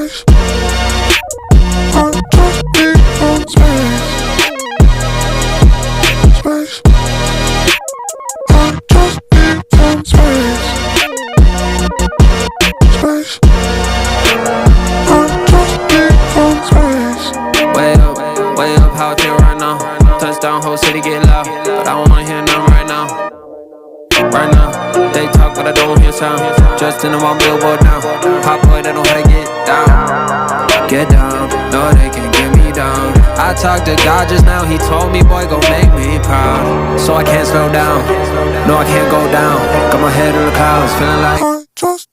space. I just need some space. Space. I just need some space. Space. I just need some space. Way up, how I feel right now. Touchdown, whole city get loud, but I don't wanna hear nothing right now. Right now, they talk but I don't hear sound. Just in the one billboard now. Hot boy, they know how to get down. Get down, no they can't get me down. I talked to God just now, he told me boy gon' make me proud. So I can't slow down, no I can't go down. Got my head in the clouds, feeling like I just